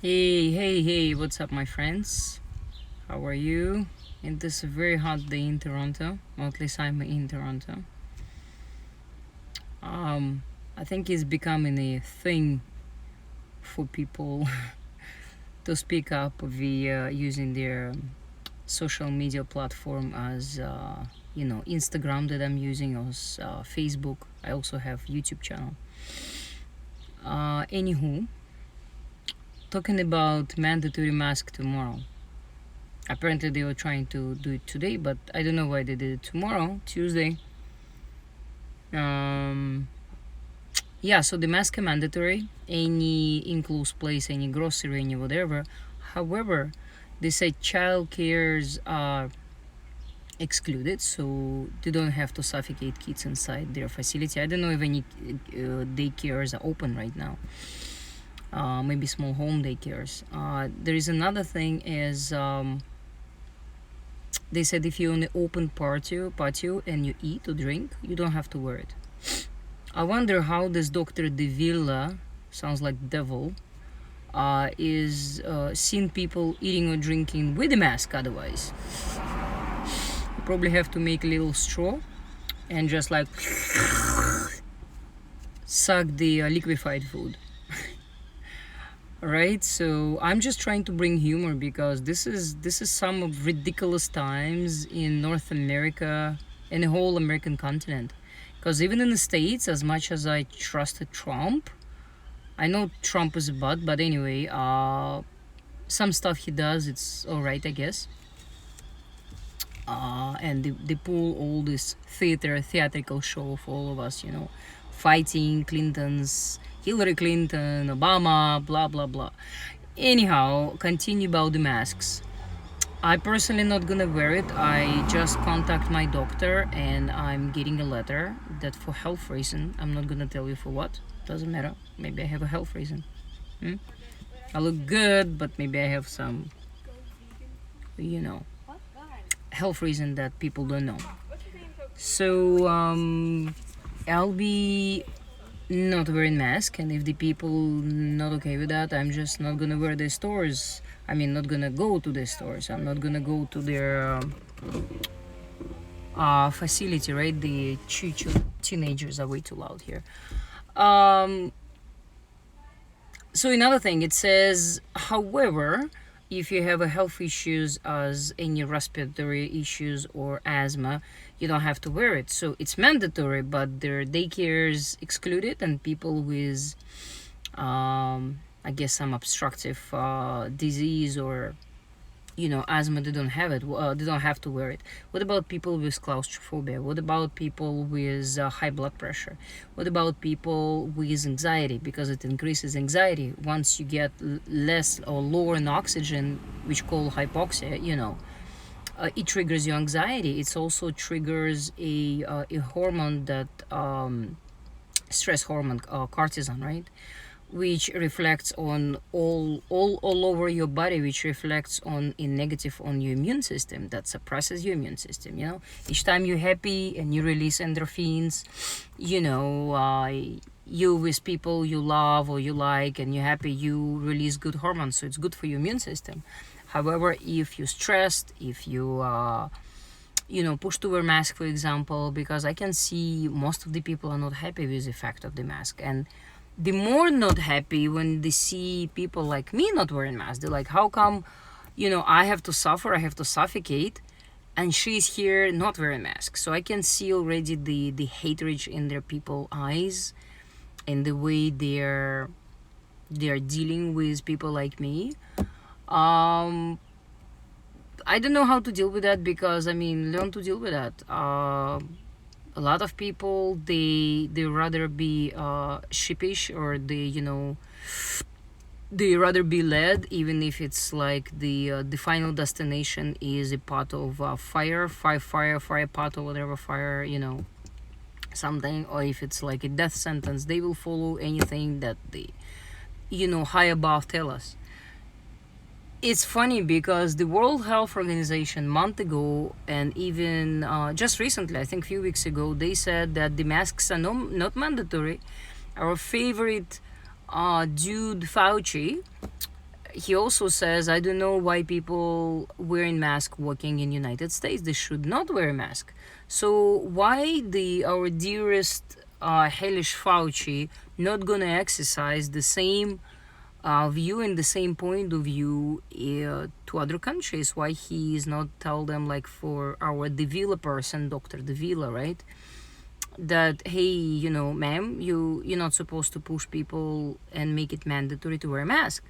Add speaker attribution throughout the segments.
Speaker 1: Hey, hey, hey, what's up, my friends? How are you? In this very hot day in Toronto, or at least I'm in Toronto. Um, I think it's becoming a thing for people to speak up via using their social media platform as, Instagram that I'm using, or Facebook. I also have YouTube channel. Anywho, talking about mandatory mask tomorrow. Apparently they were trying to do it today, but I don't know why they did it tomorrow, Tuesday. um yeah, so the mask are mandatory any enclosed place, any grocery, any whatever. However, they say child cares are excluded, so they don't have to suffocate kids inside their facility. I don't know if any daycares are open right now. Maybe small home daycares. There is another thing is, they said if you're on the open patio and you eat or drink, you don't have to wear it. I wonder how this Dr. De Villa, sounds like devil, is seeing people eating or drinking with a mask otherwise. You probably have to make a little straw and just like suck the liquefied food. Right, so I'm just trying to bring humor because this is some of ridiculous times in North America and the whole American continent. Because even in the States, as much as I trusted Trump, I know Trump is a butt, but anyway, some stuff he does, it's all right, I guess. And they pull all this theatrical show for all of us, fighting Clintons, Hillary Clinton, Obama, blah blah blah. Anyhow, continue about the masks. I personally not gonna wear it. I just contact my doctor and I'm getting a letter that for health reason. I'm not gonna tell you for what. Doesn't matter. Maybe I have a health reason. Hmm? I look good, but maybe I have some, you know, health reason that people don't know. So I'll be not wearing mask, and if the people not okay with that, I'm just not gonna wear the stores. I mean, not gonna go to the stores. I'm not gonna go to their facility, right? The teenagers are way too loud here. Um, so another thing, it says, however, if you have a health issues as any respiratory issues or asthma, you don't have to wear it. So it's mandatory, but their daycares excluded, and people with, I guess, some obstructive disease or asthma, they don't have it. They don't have to wear it. What about people with claustrophobia? What about people with high blood pressure? What about people with anxiety? Because it increases anxiety once you get less or lower in oxygen, which called hypoxia. It triggers your anxiety. It also triggers a hormone that stress hormone, cortisol, right? Which reflects on all over your body, which reflects on in negative on your immune system, that suppresses your immune system. Each time you're happy and you release endorphins, you with people you love or you like and you're happy, you release good hormones, so it's good for your immune system. However, if you're stressed, if you push to wear mask, for example, because I can see most of the people are not happy with the effect of the mask, and the more not happy when they see people like me not wearing masks. They're like, how come, I have to suffer, I have to suffocate, and she's here not wearing masks. So I can see already the hatred in their people eyes and the way they're dealing with people like me. I don't know how to deal with that, because learn to deal with that. A lot of people, they rather be sheepish, or they rather be led, even if it's like the final destination is a pot of fire pot, or whatever fire, something, or if it's like a death sentence, they will follow anything that the high above tell us. It's funny because the World Health Organization month ago, and even just recently, I think a few weeks ago, they said that the masks are not mandatory. Our favorite dude Fauci, he also says, I don't know why people wearing mask walking in United States. They should not wear a mask. So why the our dearest hellish Fauci not gonna exercise the same view and the same point of view to other countries? Why he is not tell them, like for our Davila person, Dr. Davila, right? That, hey, ma'am, you're not supposed to push people and make it mandatory to wear a mask,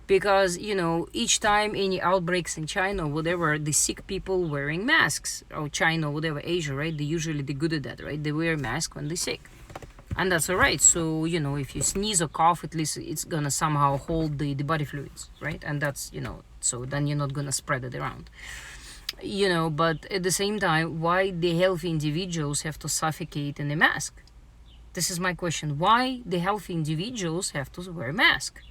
Speaker 1: because each time any outbreaks in China or whatever, the sick people wearing masks, or China or whatever, Asia, right, they usually they're good at that, right? They wear a mask when they're sick, and that's all right. So if you sneeze or cough, at least it's gonna somehow hold the body fluids, right? And that's so then you're not gonna spread it around. But at the same time, why the healthy individuals have to suffocate in a mask? This is my question. Why the healthy individuals have to wear a mask?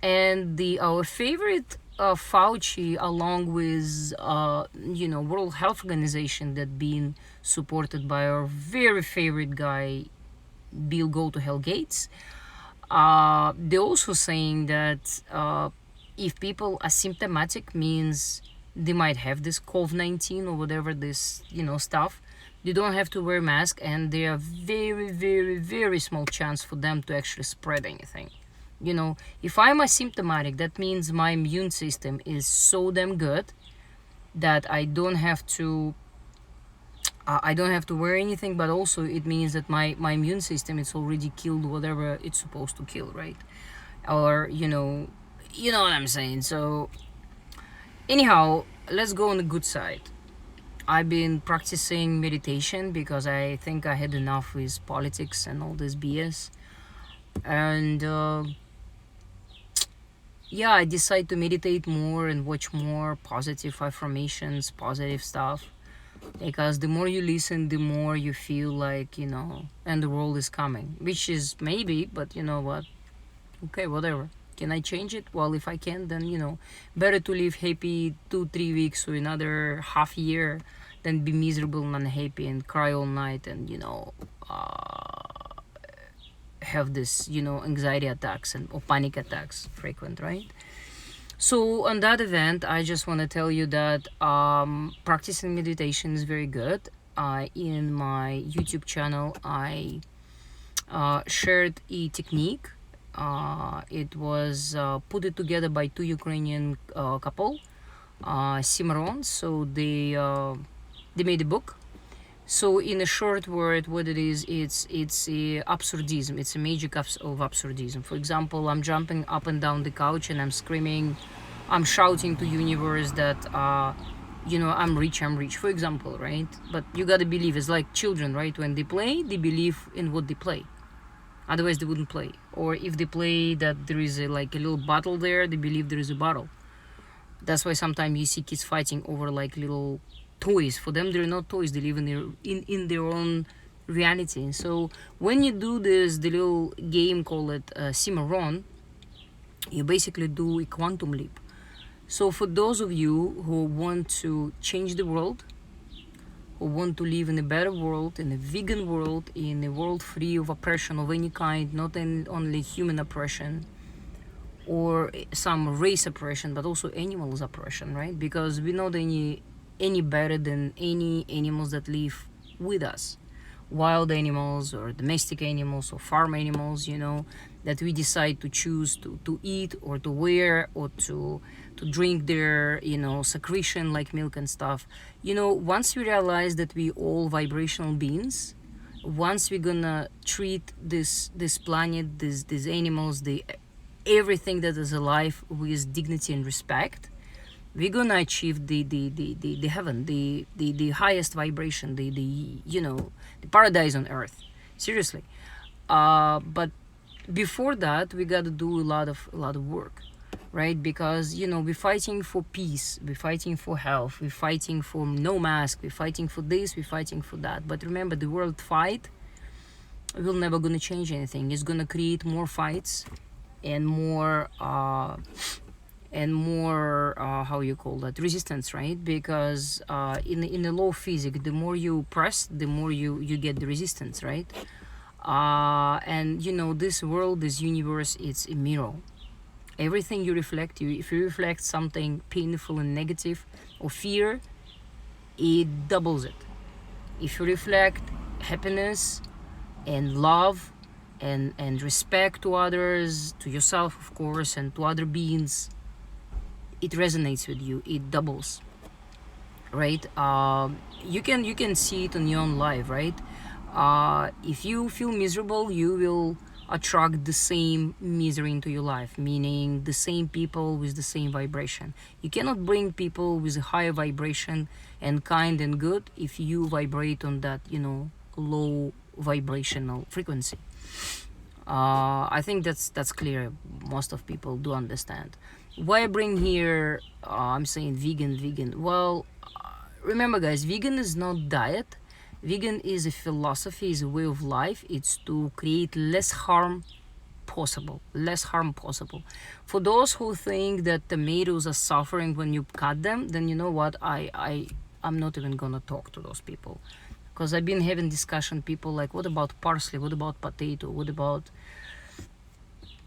Speaker 1: And our favorite Fauci, along with World Health Organization, that being supported by our very favorite guy, Bill Go to Hell Gates, they're also saying that if people are symptomatic, means they might have this COVID-19 or whatever this stuff. They don't have to wear a mask, and there are very, very, very small chance for them to actually spread anything. If I'm asymptomatic, that means my immune system is so damn good that I don't have to wear anything, but also it means that my immune system is already killed whatever it's supposed to kill, right? Or what I'm saying. So anyhow, let's go on the good side. I've been practicing meditation because I think I had enough with politics and all this BS. And I decided to meditate more and watch more positive affirmations, positive stuff. Because the more you listen, the more you feel like, and the world is coming. Which is maybe, but you know what? Okay, whatever. Can I change it? Well, if I can, then, better to live happy 2-3 weeks or another half year than be miserable and unhappy and cry all night and, have this, anxiety attacks or panic attacks frequent, right? So on that event, I just want to tell you that practicing meditation is very good. In my YouTube channel, I shared a technique. It was put it together by two Ukrainian couple, Cimarron. So they made a book. So in a short word, what it is, it's a absurdism. It's a magic of absurdism. For example, I'm jumping up and down the couch and I'm screaming, I'm shouting to universe that I'm rich, for example, right? But you gotta believe, it's like children, right? When they play, they believe in what they play. Otherwise they wouldn't play. Or if they play that there is a little bottle there, they believe there is a bottle. That's why sometimes you see kids fighting over little toys. For them, they're not toys. They live in their own reality. So when you do the little game called Cimarron, you basically do a quantum leap. So for those of you who want to change the world, who want to live in a better world, in a vegan world, in a world free of oppression of any kind, not only human oppression or some race oppression, but also animals oppression, right? Because we're not any better than any animals that live with us, wild animals or domestic animals or farm animals, that we decide to choose to eat or to wear or to drink their secretion like milk and stuff. Once we realize that we all vibrational beings, once we're gonna treat this planet, these animals, everything that is alive with dignity and respect, we're gonna achieve the heaven, the highest vibration, the paradise on earth. Seriously. But before that, we gotta do a lot of work, right? Because we're fighting for peace, we're fighting for health, we're fighting for no mask, we're fighting for this, we're fighting for that. But remember, the world fight will never gonna change anything. It's gonna create more fights and more how you call that, resistance, right? Because in the law of physics, the more you press, the more you get the resistance, right? And this world, this universe, it's a mirror. Everything you reflect, if you reflect something painful and negative or fear, it doubles it. If you reflect happiness and love and respect to others, to yourself, of course, and to other beings, it resonates with you. It doubles, right? You can see it in your own life, right? If you feel miserable, you will attract the same misery into your life, meaning the same people with the same vibration. You cannot bring people with a higher vibration and kind and good if you vibrate on that, low vibrational frequency. I think that's clear. Most of people do understand. Why I bring here? I'm saying vegan. Well, remember, guys, vegan is not diet. Vegan is a philosophy, is a way of life. It's to create less harm possible. For those who think that tomatoes are suffering when you cut them, then you know what? I'm not even gonna talk to those people, because I've been having discussion. People like, what about parsley? What about potato? What about,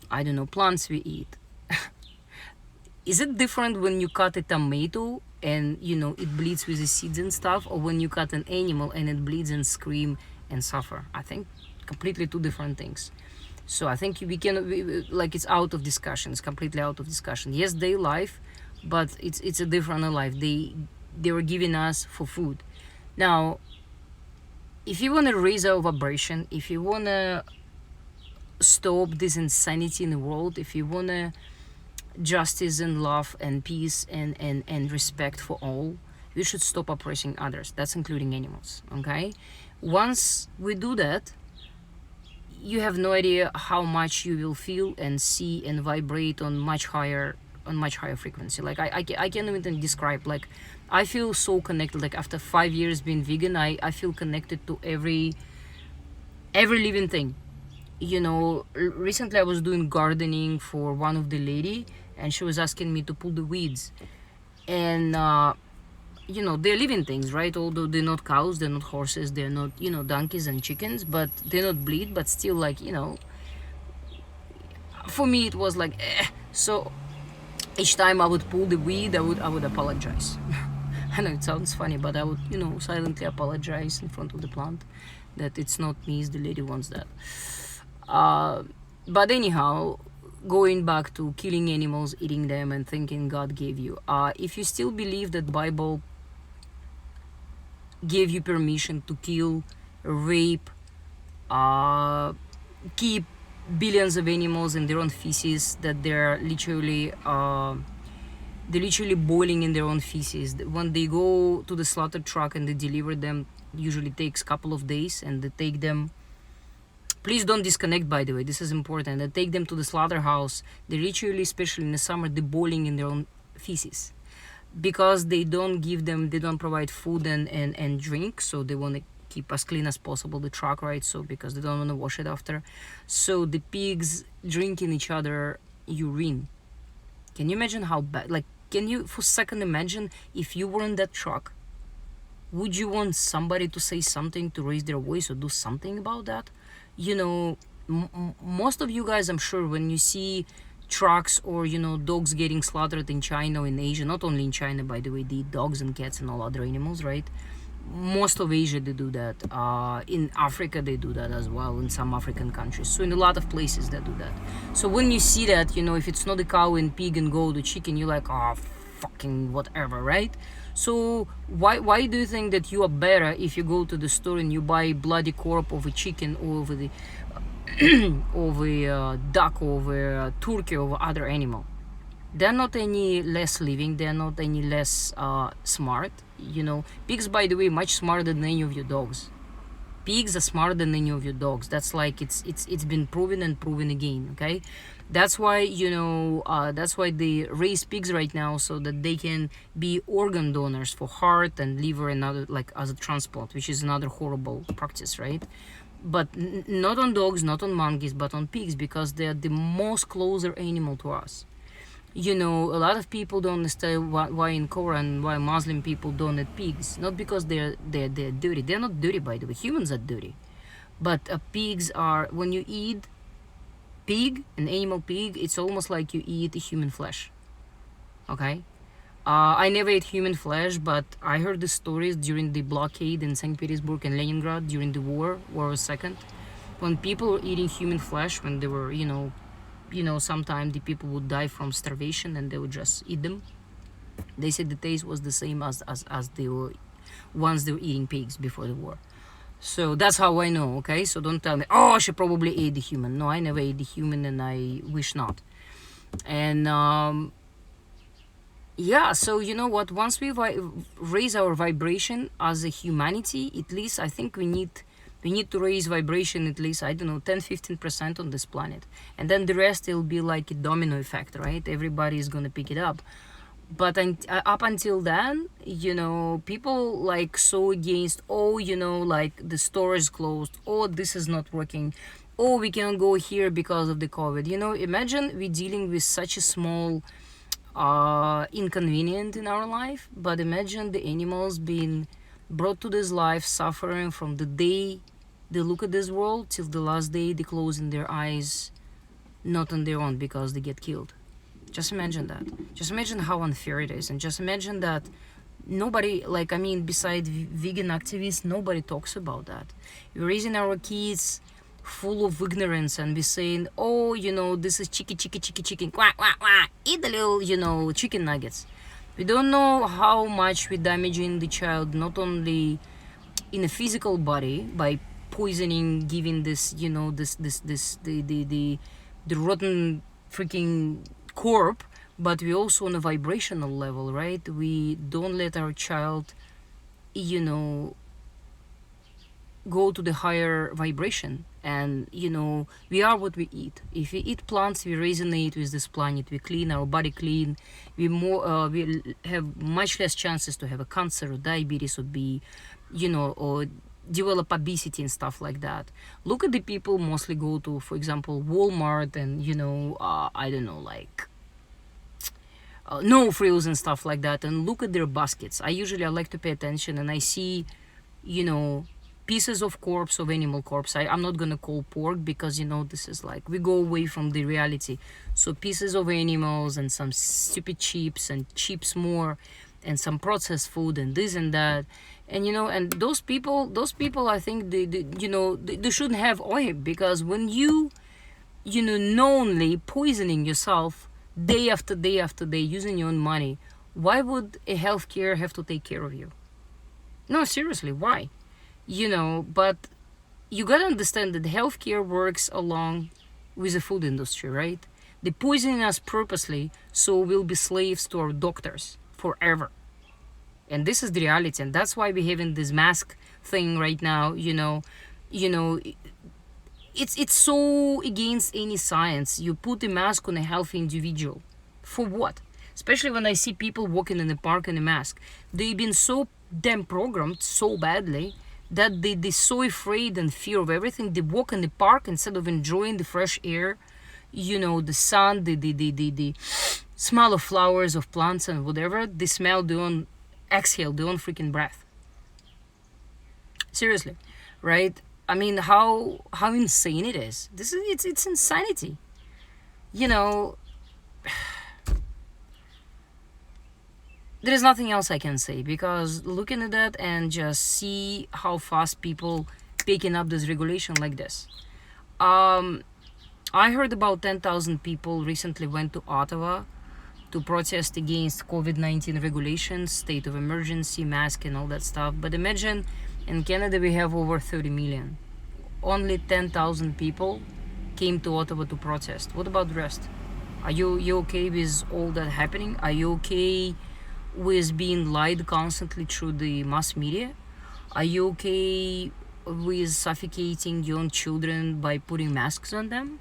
Speaker 1: I don't know, plants we eat? Is it different when you cut a tomato and it bleeds with the seeds and stuff, or when you cut an animal and it bleeds and scream and suffer? I think completely two different things. So I think like, it's out of discussion. It's completely out of discussion. Yes, they life, but it's a different life. They were giving us for food. Now, if you want to raise our vibration, if you want to stop this insanity in the world, if you want to justice and love and peace and respect for all, we should stop oppressing others. That's including animals. Okay, once we do that, you have no idea how much you will feel and see and vibrate on much higher frequency. Like, I can't even describe. Like, I feel so connected. Like, after 5 years being vegan, I feel connected to every living thing. Recently I was doing gardening for one of the lady, and she was asking me to pull the weeds. And they're living things, right? Although they're not cows, they're not horses, they're not donkeys and chickens, but they not bleed, but still, like, for me it was like so each time I would pull the weed, I would apologize. I know it sounds funny, but I would silently apologize in front of the plant that it's not me, it's the lady wants that. But anyhow, going back to killing animals, eating them, and thinking God gave you. If you still believe that Bible gave you permission to kill, rape, keep billions of animals in their own feces, that they're literally boiling in their own feces. When they go to the slaughter truck and they deliver them, usually takes a couple of days, and they take them. Please don't disconnect, by the way, this is important. They take them to the slaughterhouse. They literally, especially in the summer, they're boiling in their own feces, because they don't provide food and drink, so they want to keep as clean as possible the truck, right? So because they don't want to wash it after. So the pigs drinking each other urine. Can you imagine how bad? Like, can you for a second imagine if you were in that truck? Would you want somebody to say something, to raise their voice or do something about that? Most of you guys, I'm sure, when you see trucks or dogs getting slaughtered in China or in Asia, not only in China, by the way, they eat dogs and cats and all other animals, right? Most of Asia they do that. In Africa they do that as well, in some African countries. So in a lot of places they do that. So when you see that, if it's not a cow and pig and goat or chicken, you're like, oh, fucking whatever, right? So why do you think that you are better if you go to the store and you buy bloody corpse of a chicken or over the over a duck, over a turkey, over other animal? They're not any less living, they're not any less smart. Pigs, by the way, much smarter than any of your dogs. Pigs are smarter than any of your dogs. That's like, it's been proven and proven again. Okay, that's why that's why they raise pigs right now, so that they can be organ donors for heart and liver and other, like, as a transplant, which is another horrible practice, right? But not on dogs, not on monkeys, but on pigs, because they're the most closer animal to us. A lot of people don't understand why in Quran, why Muslim people don't eat pigs. Not because they're dirty. They're not dirty, by the way. Humans are dirty. But pigs are, when you eat Pig, an animal pig, it's almost like you eat human flesh. Okay. I never ate human flesh, but I heard the stories during the blockade in St. Petersburg and Leningrad during the war, World War Second, when people were eating human flesh, when they were, sometimes the people would die from starvation and they would just eat them. They said the taste was the same as they were once they were eating pigs before the war. So that's how I know, okay? So don't tell me, oh, she probably ate the human. No, I never ate the human and I wish not. And yeah, so you know what? Once we raise our vibration as a humanity, at least I think we need to raise vibration at least, I don't know, 10-15% on this planet. And then the rest will be like a domino effect, right? Everybody is going to pick it up. But up until then, people like so against, oh, like the store is closed, oh, this is not working, oh, we can't go here because of the COVID. Imagine we're dealing with such a small inconvenient in our life, but imagine the animals being brought to this life, suffering from the day they look at this world till the last day they close in their eyes, not on their own because they get killed. Just imagine that. Just imagine how unfair it is, and just imagine that nobody, besides vegan activists, nobody talks about that. We're raising our kids full of ignorance and we're saying, oh, this is chicken, quack, quack, quack, eat the little, chicken nuggets. We don't know how much we're damaging the child, not only in a physical body by poisoning, giving this, the rotten freaking corp, but we also on a vibrational level, right? We don't let our child, go to the higher vibration. And we are what we eat. If we eat plants, we resonate with this planet, we clean our body clean, we have much less chances to have a cancer or diabetes or be, or develop obesity and stuff like that. Look at the people mostly go to, for example, Walmart and I don't know, like no frills and stuff like that, and look at their baskets. I like to pay attention and I see pieces of corpse, of animal corpse. I'm not gonna call pork because this is like we go away from the reality. So pieces of animals and some stupid chips and chips more and some processed food and this and that. And and those people I think they shouldn't have oil, because when you knowingly poisoning yourself day after day after day using your own money, why would a healthcare have to take care of you? No, seriously, why? But you gotta understand that healthcare works along with the food industry, right? They poisoning us purposely so we'll be slaves to our doctors forever. And this is the reality, and that's why we're having this mask thing right now. It's so against any science. You put a mask on a healthy individual. For what? Especially when I see people walking in the park in a mask. They've been so damn programmed so badly that they're so afraid and fear of everything. They walk in the park instead of enjoying the fresh air, the sun, the smell of flowers, of plants and whatever. They smell their own, exhale their own freaking breath. Seriously, right? I mean, how insane it is. It's insanity. There is nothing else I can say, because looking at that and just see how fast people picking up this regulation like this. I heard about 10,000 people recently went to Ottawa to protest against COVID-19 regulations, state of emergency, mask and all that stuff. But imagine in Canada we have over 30 million. Only 10,000 people came to Ottawa to protest. What about the rest? Are you okay with all that happening? Are you okay with being lied constantly through the mass media? Are you okay with suffocating your own children by putting masks on them?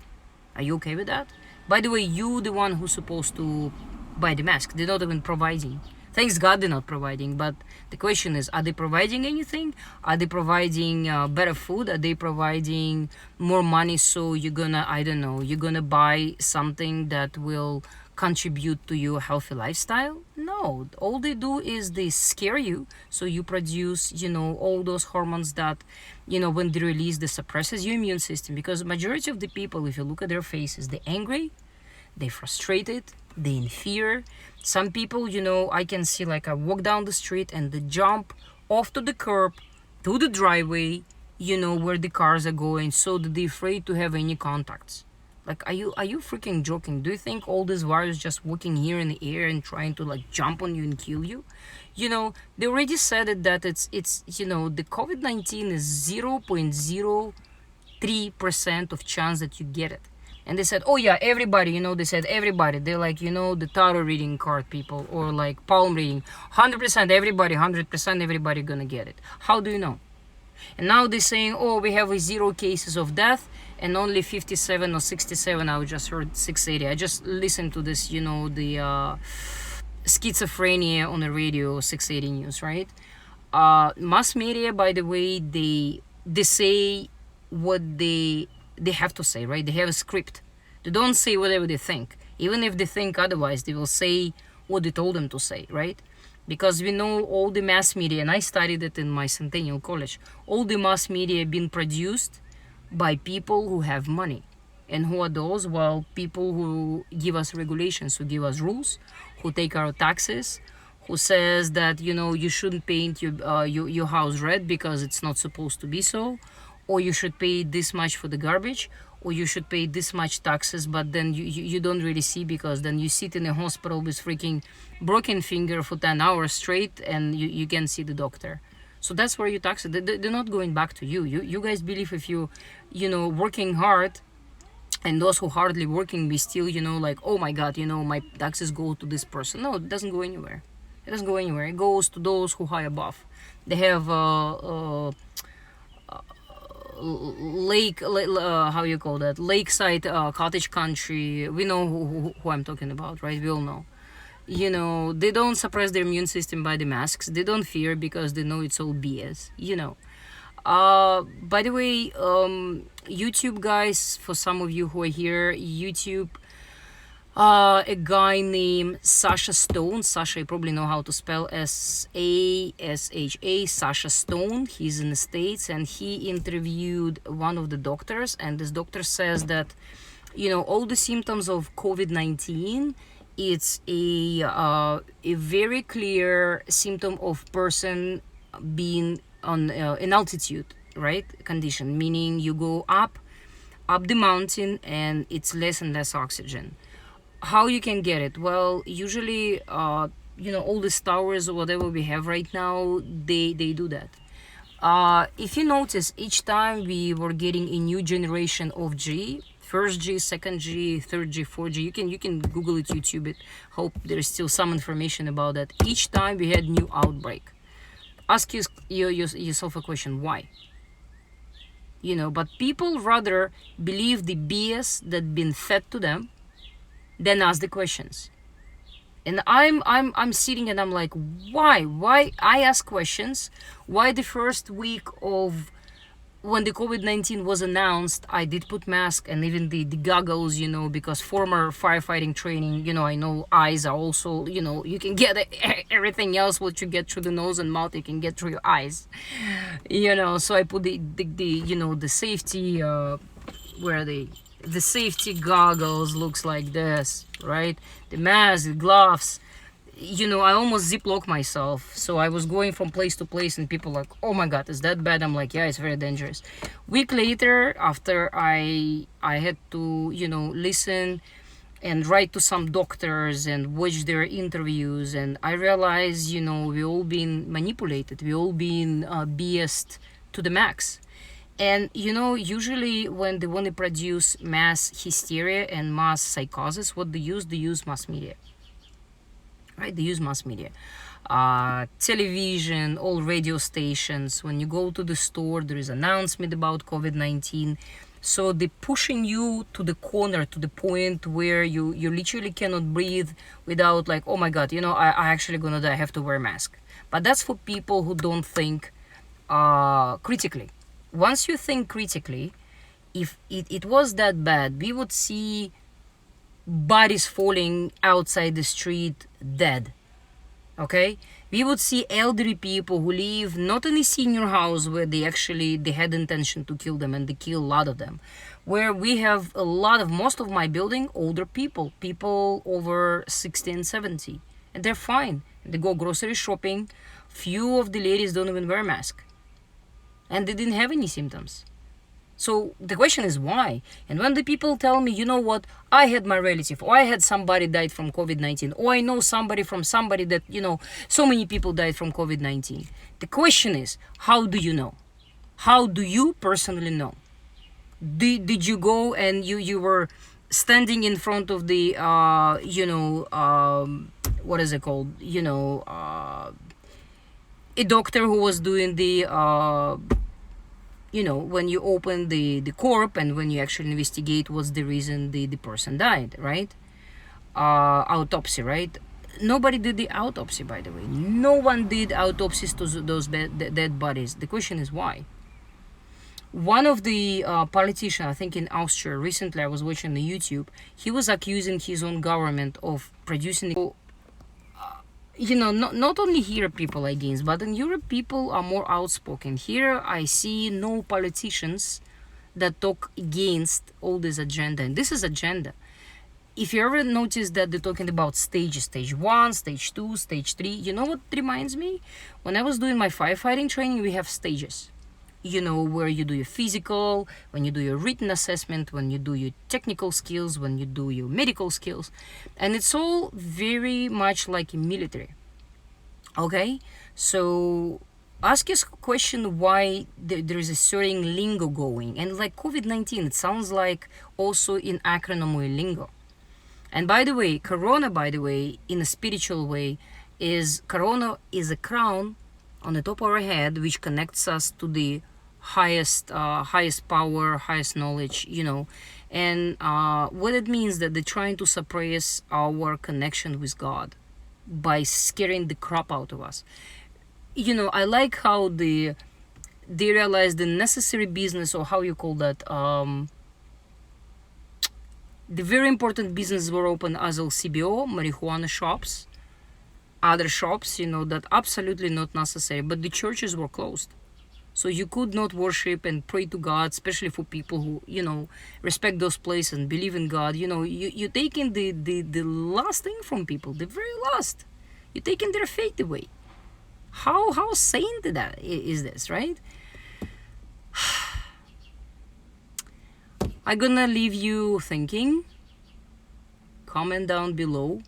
Speaker 1: Are you okay with that? By the way, you the one who's supposed to buy the mask. They're not even providing. Thanks God they're not providing. But the question is, are they providing anything? Are they providing better food? Are they providing more money so you're gonna buy something that will contribute to your healthy lifestyle? No. No, all they do is they scare you, so you produce, all those hormones that, when they release, they suppresses your immune system. Because majority of the people, if you look at their faces, they're angry, they frustrated, they in fear. Some people, I can see, like, I walk down the street and they jump off to the curb, to the driveway, where the cars are going, so that they're afraid to have any contacts. Like, are you freaking joking? Do you think all this virus just walking here in the air and trying to, like, jump on you and kill you? They already said it, that it's the COVID-19 is 0.03% of chance that you get it. And they said, oh yeah, everybody, they said everybody. They're like, the tarot reading card people, or like palm reading. 100% everybody, 100% everybody gonna get it. How do you know? And now they're saying, oh, we have 0 cases of death and only 57 or 67. I just heard 680. I just listened to this, the schizophrenia on the radio, 680 news, right? Mass media, by the way, they say what they have to say, right? They have a script. They don't say whatever they think. Even if they think otherwise, they will say what they told them to say, right? Because we know all the mass media, and I studied it in my Centennial College, all the mass media being produced by people who have money. And who are those? Well, people who give us regulations, who give us rules, who take our taxes, who says that, you shouldn't paint your house red because it's not supposed to be so, or you should pay this much for the garbage, or you should pay this much taxes, but then you don't really see, because then you sit in a hospital with freaking broken finger for 10 hours straight and you can see the doctor. So that's where you tax it. They're not going back to you. You guys believe if you working hard, and those who hardly working, we still, like, oh my God, my taxes go to this person. No, it doesn't go anywhere. It doesn't go anywhere. It goes to those who high above. They have how you call that, lakeside cottage country. We know who I'm talking about, right? We all know. They don't suppress their immune system by the masks. They don't fear because they know it's all BS. By the way, YouTube guys, for some of you who are here, YouTube, a guy named Sasha Stone. Sasha, you probably know how to spell Sasha. Sasha Stone. He's in the States, and he interviewed one of the doctors, and this doctor says that, all the symptoms of COVID-19, it's a very clear symptom of person being on an altitude, right, condition, meaning you go up the mountain and it's less and less oxygen. How you can get it? Well, usually, all these towers or whatever we have right now, they do that. If you notice, each time we were getting a new generation of G, first G, second G, third G, fourth G, you can Google it, YouTube it. Hope there is still some information about that. Each time we had new outbreak. Ask yourself a question: why? But people rather believe the BS that been fed to them than ask the questions. And I'm sitting and I'm like, why I ask questions? Why the first week of when the COVID-19 was announced, I did put mask and even the goggles, because former firefighting training, I know eyes are also, you can get everything else what you get through the nose and mouth, you can get through your eyes, so I put the safety, where are they? The safety goggles looks like this, right? The mask, the gloves. I almost ziplock myself. So I was going from place to place and people like, oh my God, is that bad? I'm like, yeah, it's very dangerous. Week later, after I had to, listen and write to some doctors and watch their interviews, and I realized, we all been manipulated. We all been BS'd to the max. And usually when they want to produce mass hysteria and mass psychosis, what they use mass media, right? They use mass media, television, all radio stations. When you go to the store, there is announcement about COVID-19. So they're pushing you to the corner, to the point where you literally cannot breathe without, like, oh my God, I actually gonna die, I have to wear a mask. But that's for people who don't think critically. Once you think critically, if it was that bad, we would see bodies falling outside the street dead. Okay, we would see elderly people who live not in a senior house where they had intention to kill them and they kill a lot of them, where we have a lot of most of my building older people over 60 and 70, and they're fine. They go grocery shopping. Few of the ladies don't even wear a mask, and they didn't have any symptoms. So the question is why? And when the people tell me, you know what, I had my relative, or I had somebody died from COVID-19, or I know somebody from somebody that, so many people died from COVID-19. The question is, how do you know? How do you personally know? Did you go and you were standing in front of the, what is it called? A doctor who was doing the, when you open the corp and when you actually investigate what's the reason the person died, right? Autopsy, right? Nobody did the autopsy, by the way. No one did autopsies to those dead bodies. The question is why. One of the politicians, I think in Austria, recently I was watching the YouTube, he was accusing his own government of producing, not only here people against, but in Europe people are more outspoken. Here I see no politicians that talk against all this agenda, and this is agenda. If you ever notice that they're talking about stages, stage 1, stage 2, stage 3, you know what it reminds me? When I was doing my firefighting training, we have stages. Where you do your physical, when you do your written assessment, when you do your technical skills, when you do your medical skills. And it's all very much like in military. Okay? So ask yourself a question why there is a certain lingo going. And like COVID-19, it sounds like also in acronym or lingo. And by the way, Corona, in a spiritual way, Corona is a crown on the top of our head, which connects us to the highest power, highest knowledge, and what it means that they're trying to suppress our connection with God by scaring the crap out of us. I like how they realize the necessary business, or how you call that, the very important businesses were open as LCBO, marijuana shops, other shops, that absolutely not necessary, but the churches were closed. So you could not worship and pray to God, especially for people who, respect those places and believe in God. You're taking the last thing from people, the very last. You're taking their faith away. How sane that is this, right? I'm gonna leave you thinking. Comment down below.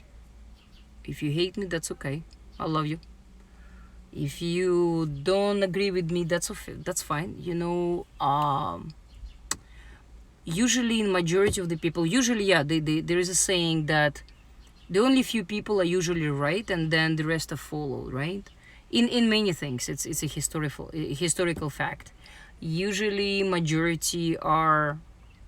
Speaker 1: If you hate me, that's okay. I love you. If you don't agree with me, that's fine. Usually in majority of the people, there is a saying that the only few people are usually right, and then the rest are followed, right? In many things, it's a historical fact. Usually majority are,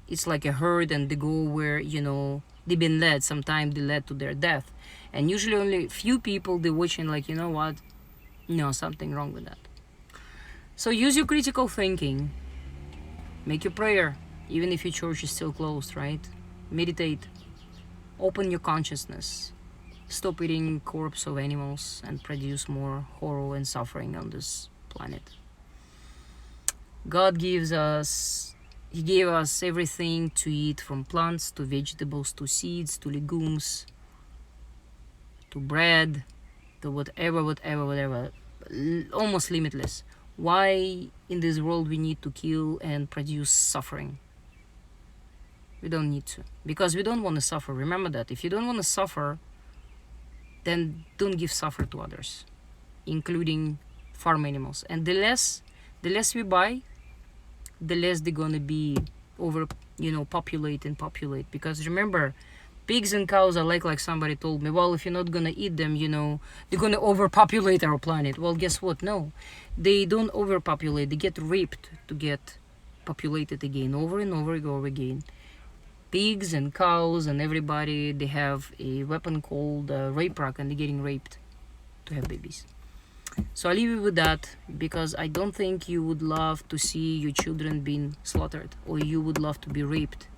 Speaker 1: it's like a herd, and they go where they've been led. Sometimes they led to their death, and usually only few people they're watching like, what, no, something wrong with that. So use your critical thinking. Make your prayer, even if your church is still closed, right? Meditate. Open your consciousness. Stop eating corpse of animals and produce more horror and suffering on this planet. God gives us, He gave us everything to eat, from plants to vegetables to seeds to legumes to bread to whatever, almost limitless. Why in this world we need to kill and produce suffering? We don't need to, because we don't want to suffer. Remember that. If you don't want to suffer, then don't give suffer to others, including farm animals. And the less we buy, the less they're gonna be populate. Because remember, pigs and cows are like somebody told me, well, if you're not gonna eat them, they're gonna overpopulate our planet. Well, guess what? No, they don't overpopulate. They get raped to get populated again, over and over again. Pigs and cows and everybody, they have a weapon called rape rock, and they're getting raped to have babies. So I leave you with that, because I don't think you would love to see your children being slaughtered, or you would love to be raped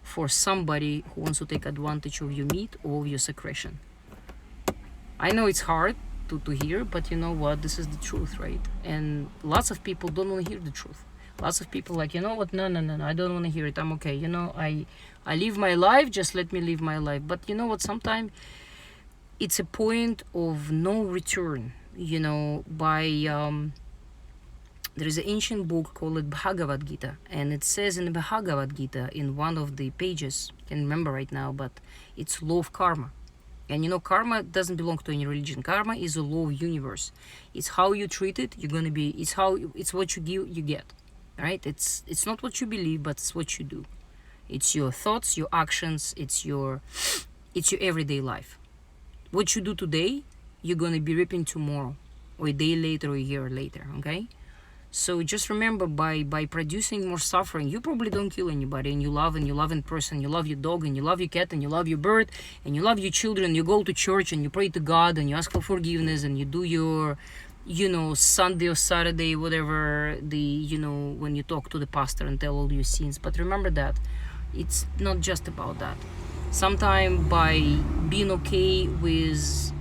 Speaker 1: for somebody who wants to take advantage of your meat or of your secretion. I know it's hard, to hear, but you know what, this is the truth, right? And lots of people don't want to hear the truth. Lots of people like, you know what, no, I don't want to hear it, I'm okay, I live my life, just let me live my life. But you know what, sometimes it's a point of no return, by there is an ancient book called Bhagavad Gita, and it says in the Bhagavad Gita, in one of the pages, I can't remember right now, but it's law of karma. And karma doesn't belong to any religion. Karma is a law of universe. It's how you treat it, you're gonna be. It's what you give, you get, right? It's not what you believe, but it's what you do. It's your thoughts, your actions. It's your everyday life. What you do today, you're gonna be reaping tomorrow, or a day later, or a year later. Okay. So just remember, by producing more suffering, you probably don't kill anybody, and you love in person, you love your dog, and you love your cat, and you love your bird, and you love your children. You go to church and you pray to God, and you ask for forgiveness, and you do your, Sunday or Saturday, whatever, when you talk to the pastor and tell all your sins. But remember that it's not just about that. Sometimes by being okay with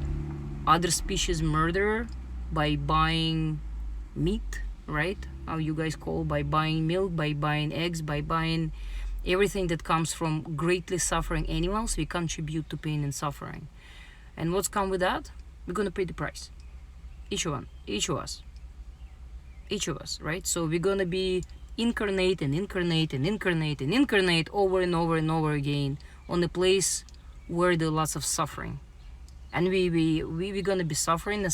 Speaker 1: other species murder, by buying meat, right, how you guys call, by buying milk, by buying eggs, by buying everything that comes from greatly suffering animals, we contribute to pain and suffering. And what's come with that? We're gonna pay the price, each of us, right? So we're gonna be incarnate over and over and over again on a place where there's lots of suffering. And we're gonna be suffering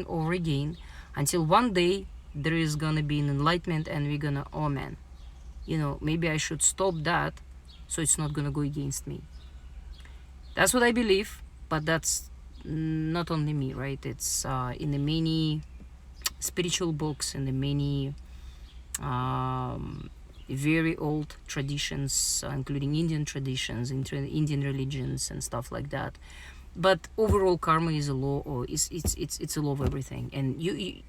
Speaker 1: over again until one day there is gonna be an enlightenment, and we're gonna, oh man, maybe I should stop that so it's not gonna go against me. That's what I believe, but that's not only me, right? It's in the many spiritual books, in the many very old traditions, including Indian traditions, Indian religions and stuff like that. But overall, karma is a law, or it's a law of everything. And you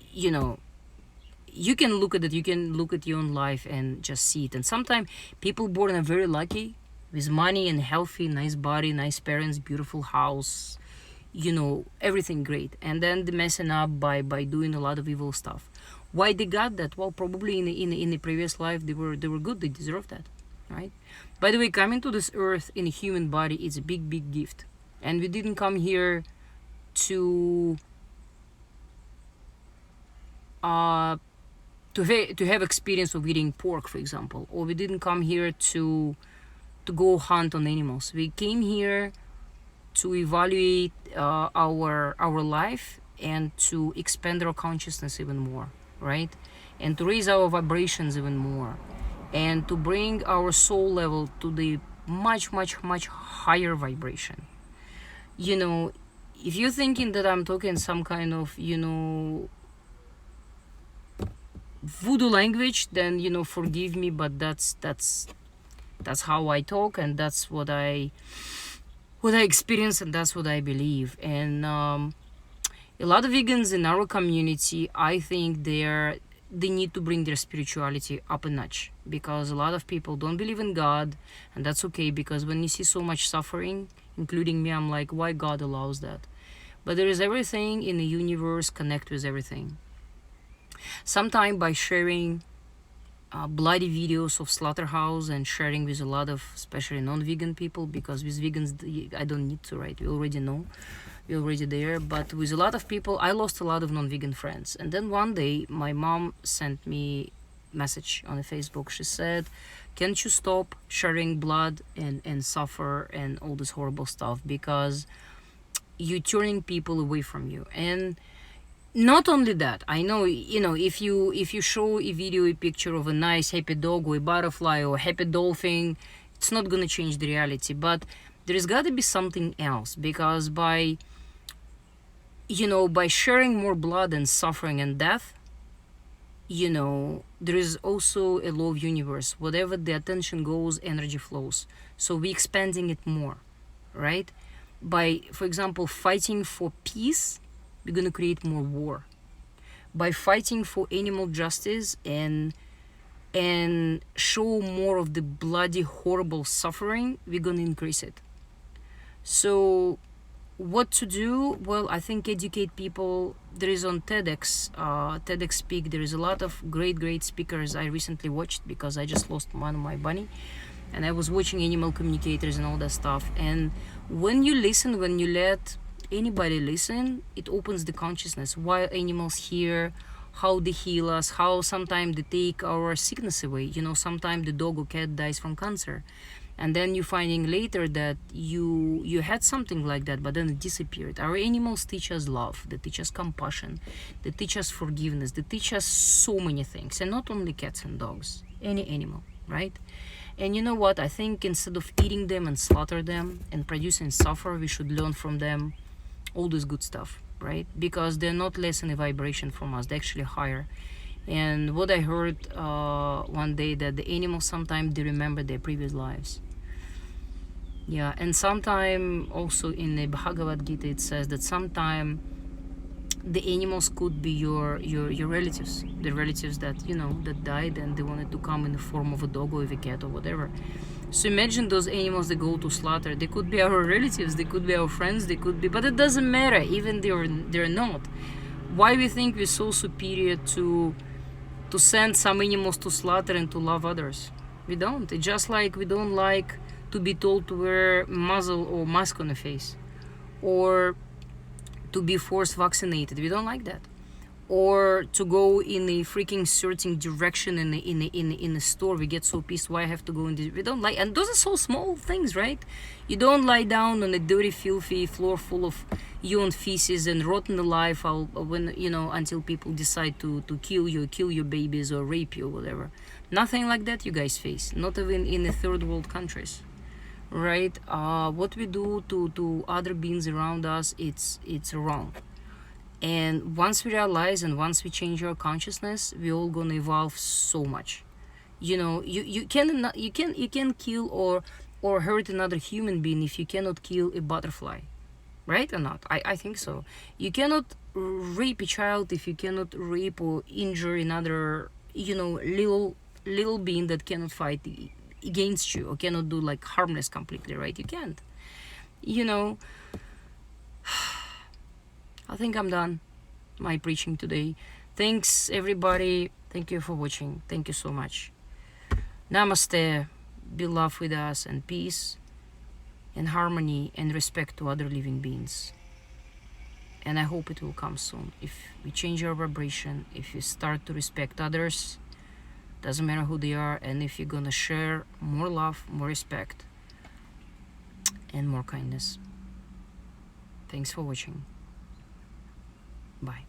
Speaker 1: can look at it, you can look at your own life and just see it. And sometimes people born are very lucky, with money and healthy, nice body, nice parents, beautiful house, everything great. And then they're messing up by doing a lot of evil stuff. Why they got that? Well, probably in the previous life they were good, they deserve that, right? By the way, coming to this earth in a human body is a big gift. And we didn't come here to have experience of eating pork, for example, or we didn't come here to go hunt on animals. We came here to evaluate our life, and to expand our consciousness even more, right? And to raise our vibrations even more, and to bring our soul level to the much higher vibration. If you're thinking that I'm talking some kind of voodoo language, then forgive me, but that's how I talk, and that's what I experience, and that's what I believe. And a lot of vegans in our community, I think they need to bring their spirituality up a notch, because a lot of people don't believe in God, and that's okay, because when you see so much suffering, including me, I'm like, why God allows that? But there is everything in the universe, connect with everything. Sometimes by sharing bloody videos of slaughterhouse and sharing with a lot of especially non-vegan people, because with vegans I don't need to, right? We already know, we're already there. But with a lot of people, I lost a lot of non-vegan friends. And then one day my mom sent me message on Facebook. She said, can't you stop sharing blood and suffer and all this horrible stuff, because you're turning people away from you. And not only that, I know, if you show a video, a picture of a nice happy dog or a butterfly or a happy dolphin, it's not gonna change the reality. But there's gotta be something else, because by sharing more blood and suffering and death, there is also a law of universe. Whatever the attention goes, energy flows. So we're expanding it more, right? By, for example, fighting for peace, we're going to create more war. By fighting for animal justice and show more of the bloody, horrible suffering, we're going to increase it. So what to do? Well, I think educate people. There is on TEDx Speak, there is a lot of great speakers I recently watched because I just lost one of my bunny, and I was watching animal communicators and all that stuff. And when you listen, when you let anybody listen, it opens the consciousness. Why animals hear, how they heal us, how sometimes they take our sickness away. You know, sometimes the dog or cat dies from cancer, and then you're finding later that you had something like that, but then it disappeared. Our animals teach us love, they teach us compassion, they teach us forgiveness, they teach us so many things. And not only cats and dogs, any animal, right? And you know what, I think instead of eating them and slaughter them and producing suffer, we should learn from them all this good stuff, right? Because they're not less in a vibration from us, they're actually higher. And what I heard one day, that the animals sometimes they remember their previous lives. Yeah, and sometime also in the Bhagavad Gita it says that sometime the animals could be your relatives, the relatives that you know that died and they wanted to come in the form of a dog or of a cat or whatever. So imagine those animals that go to slaughter. They could be our relatives, they could be our friends, they could be, but it doesn't matter. Even they're not. Why we think we're so superior to send some animals to slaughter and to love others? We don't. It's just like we don't like to be told to wear muzzle or mask on the face, or to be forced vaccinated. We don't like that. Or to go in a freaking certain direction in a store. We get so pissed. Why I have to go in this? We don't like, and those are so small things, right? You don't lie down on a dirty, filthy floor full of urine, feces, and rotten alive. When you know, until people decide to kill your babies, or rape you, or whatever. Nothing like that you guys face. Not even in the third world countries, right? What we do to other beings around us, it's wrong. And once we realize and once we change our consciousness, we all gonna evolve so much. You know, you can kill or hurt another human being if you cannot kill a butterfly, right or not? I think so. You cannot rape a child if you cannot rape or injure another, you know, little being that cannot fight against you or cannot do like harmless completely, right? You can't. You know, I think I'm done my preaching today. Thanks everybody. Thank you for watching. Thank you so much. Namaste. Be love with us, and peace and harmony and respect to other living beings. And I hope it will come soon. If we change our vibration, if we start to respect others, doesn't matter who they are, and if you're gonna share more love, more respect, and more kindness. Thanks for watching. Bye.